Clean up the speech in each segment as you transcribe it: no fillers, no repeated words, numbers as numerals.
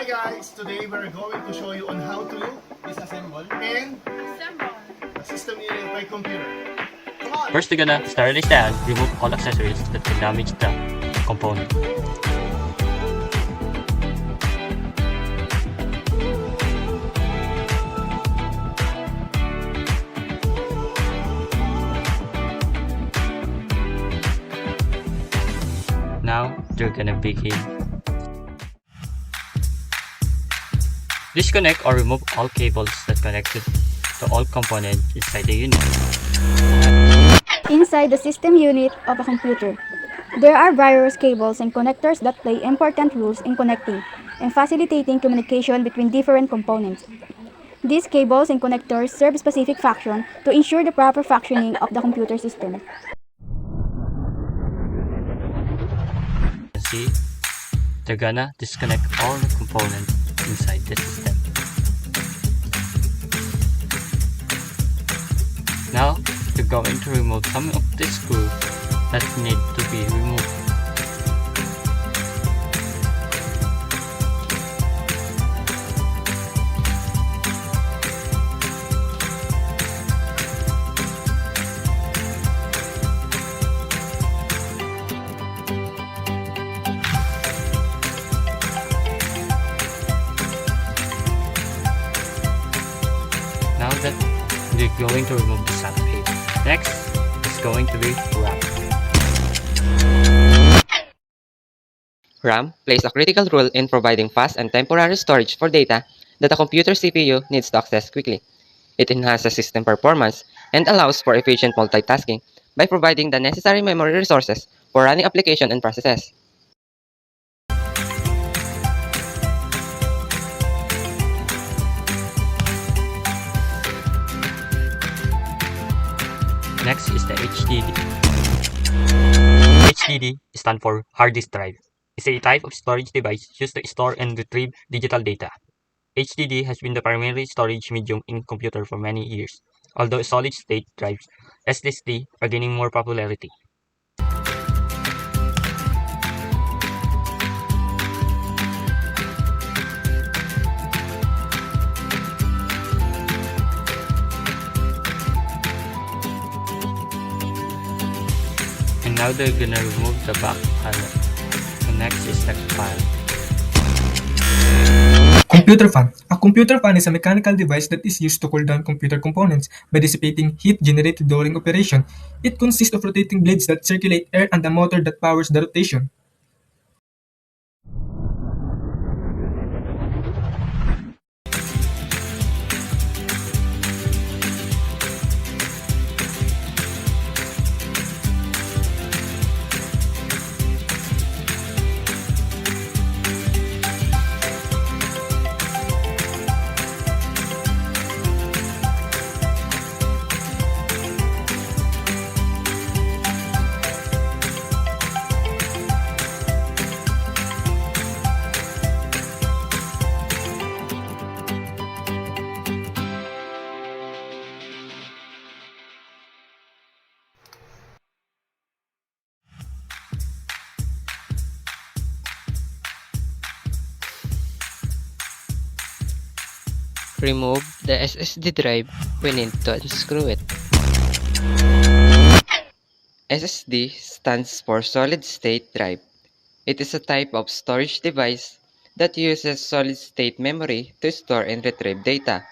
Hi guys! Today we're going to show you on how to disassemble and Assemble. a system unit by computer. Come on! First, we're gonna sterilize the and remove all accessories that can damage the component. Now, you're gonna begin. Disconnect or remove all cables that connected to all components inside the unit. Inside the system unit of a computer, there are various cables and connectors that play important roles in connecting and facilitating communication between different components. These cables and connectors serve specific function to ensure the proper functioning of the computer system. See, they're gonna disconnect all the components inside the system. Now, you're going to remove some of the screws that need to be removed. Now that we're going to remove the sandpaper. Next is going to be RAM. RAM plays a critical role in providing fast and temporary storage for data that a computer CPU needs to access quickly. It enhances system performance and allows for efficient multitasking by providing the necessary memory resources for running applications and processes. Next is the HDD. HDD stands for hard disk drive. It's a type of storage device used to store and retrieve digital data. HDD has been the primary storage medium in computer for many years, although solid-state drives, SSD, are gaining more popularity. And now they're gonna remove the back panel. And next is the fan. Computer fan. A computer fan is a mechanical device that is used to cool down computer components by dissipating heat generated during operation. It consists of rotating blades that circulate air and a motor that powers the rotation. Remove the SSD drive, we need to unscrew it. SSD stands for Solid State Drive. It is a type of storage device that uses solid-state memory to store and retrieve data.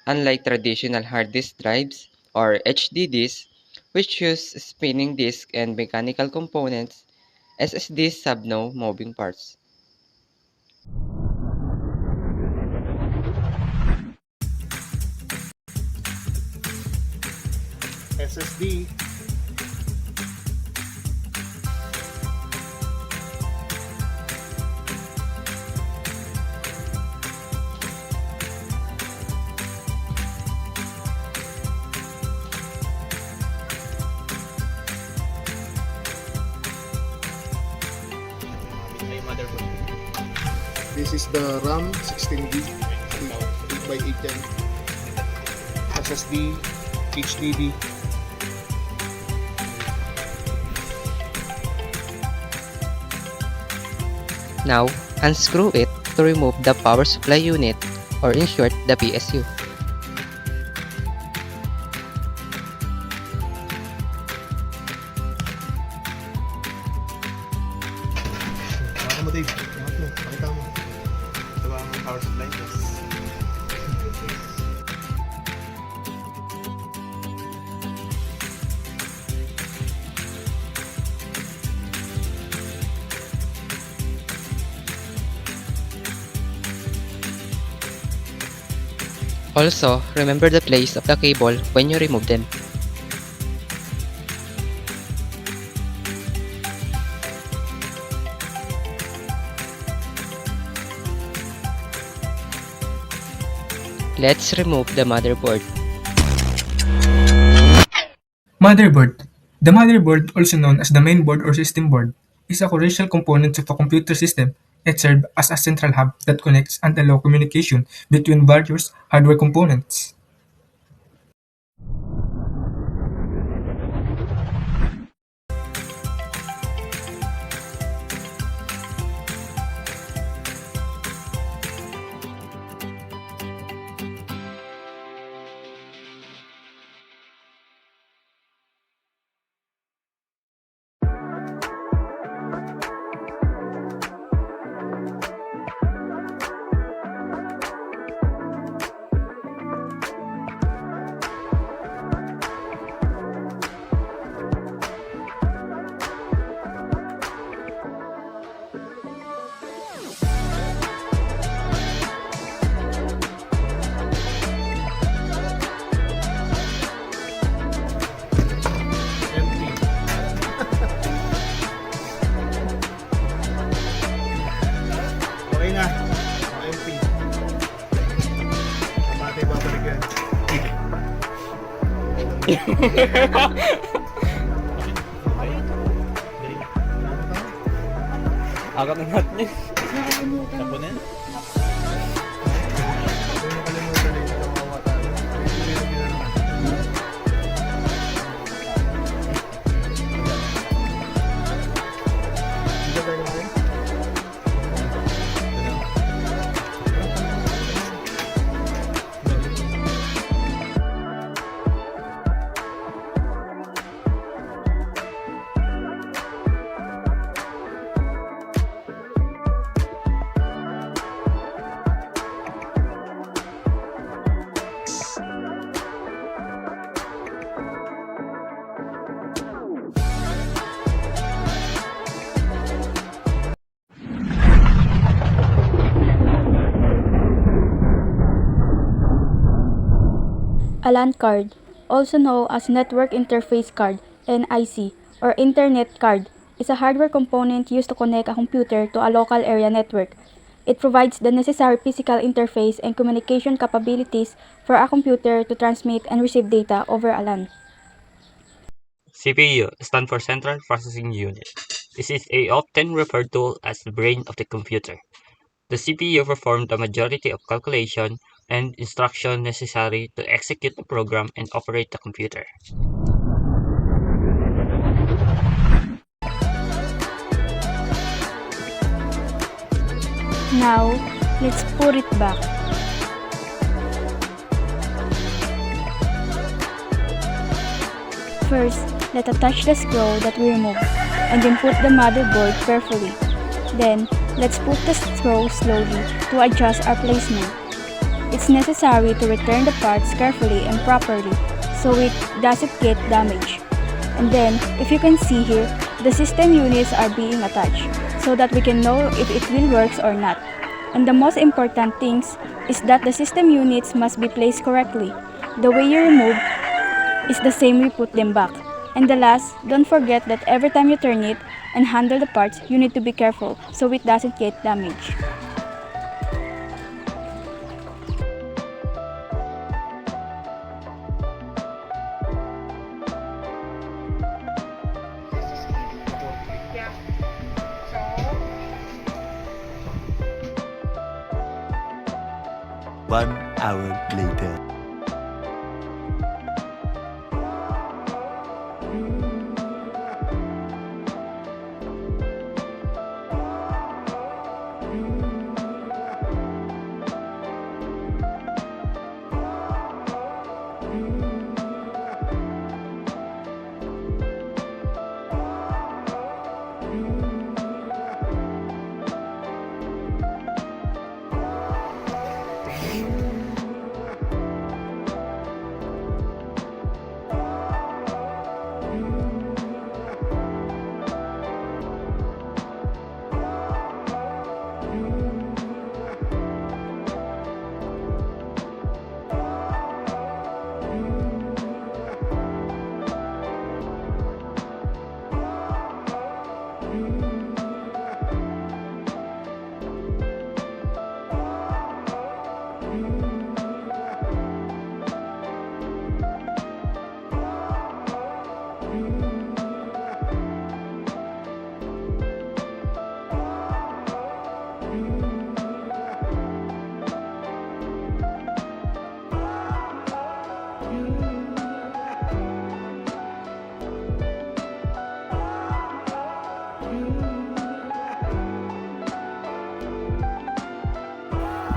Unlike traditional hard disk drives, or HDDs, which use spinning disk and mechanical components, SSDs have no moving parts. SSD. This is the RAM 16GB 8x810 SSD HDD. Now, unscrew it to remove the power supply unit, or in short, the PSU. Pakita mo, Dave. Pakita mo. Ito ba ang power supply? Yes. Also, remember the place of the cable when you remove them. Let's remove the motherboard. Motherboard. The motherboard, also known as the main board or system board, is a crucial component of a computer system. It serves as a central hub that connects and allows communication between various hardware components. Empty. Okay na. Empty. Kapatay, babalik yan. Agad na natin yun. Tapunin. Huwag mo kalimutan na yung kawawa tayo. Dito tayo naman. A LAN card, also known as Network Interface Card (NIC) or Internet Card, is a hardware component used to connect a computer to a local area network. It provides the necessary physical interface and communication capabilities for a computer to transmit and receive data over a LAN. CPU stands for Central Processing Unit. This is often referred to as the brain of the computer. The CPU performs the majority of calculation and instruction necessary to execute the program and operate the computer. Now, let's put it back. First, let's attach the screw that we removed, and then put the motherboard carefully. Then, let's put the screw slowly to adjust our placement. It's necessary to return the parts carefully and properly so it doesn't get damaged. And then, if you can see here, the system units are being attached so that we can know if it will work or not. And the most important things is that the system units must be placed correctly. The way you remove is the same we put them back. And the last, don't forget that every time you turn it and handle the parts, you need to be careful so it doesn't get damaged. One hour later.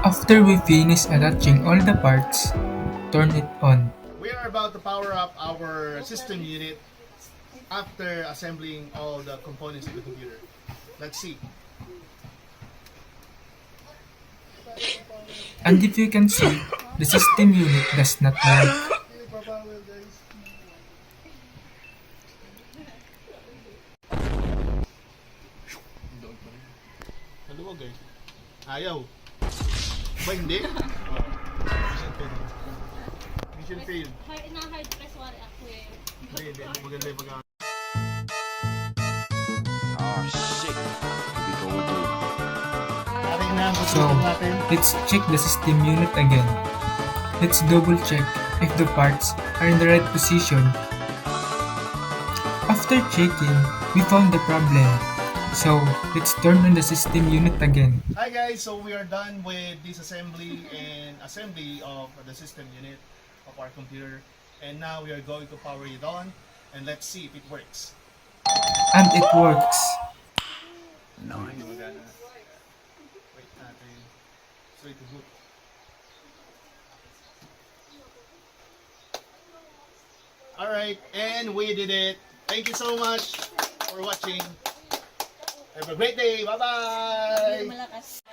After we finish attaching all the parts, turn it on. We are about to power up our system unit after assembling all the components of the computer. Let's see. And if you can see, the system unit does not work. Maluwag eh. Ayaw. Ba hindi? Mission failed. Na-hard press wari ako eh. Hindi. Maganda yung pag- So, let's check the system unit again. Let's double check if the parts are in the right position. After checking, we found the problem. So, let's turn on the system unit again. Hi guys, so we are done with disassembly and assembly of the system unit of our computer. And now we are going to power it on and let's see if it works. And it works. Nice. Wait natin. So ito boot. Alright, and we did it. Thank you so much for watching. Have a great day. Bye-bye. Malakas.